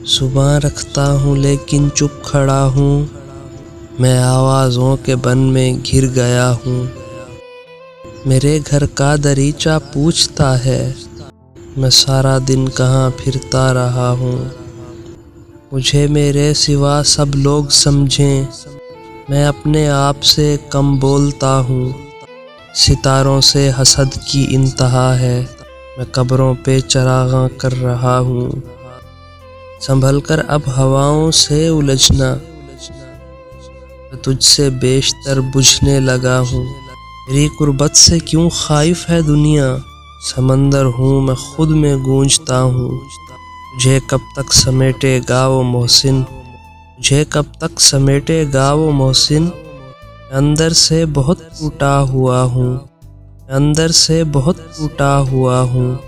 जुबां रखता हूँ लेकिन चुप खड़ा हूँ, मैं आवाज़ों के बन में घिर गया हूँ। मेरे घर का दरीचा पूछता है, मैं सारा दिन कहाँ फिरता रहा हूँ। मुझे मेरे सिवा सब लोग समझें, मैं अपने आप से कम बोलता हूँ। सितारों से हसद की इंतहा है, मैं कब्रों पे चरागां कर रहा हूँ। संभल कर अब हवाओं से उलझना, मैं तुझसे बेशतर बुझने लगा हूँ। मेरी गुर्बत से क्यों खाइफ है दुनिया, समंदर हूँ मैं खुद में गूंजता हूँ। मुझे कब तक समेटेगा वो मोहसिन, मुझे कब तक समेटेगा वो मोहसिन। मैं अंदर से बहुत टूटा हुआ हूँ, मैं अंदर से बहुत टूटा हुआ हूँ।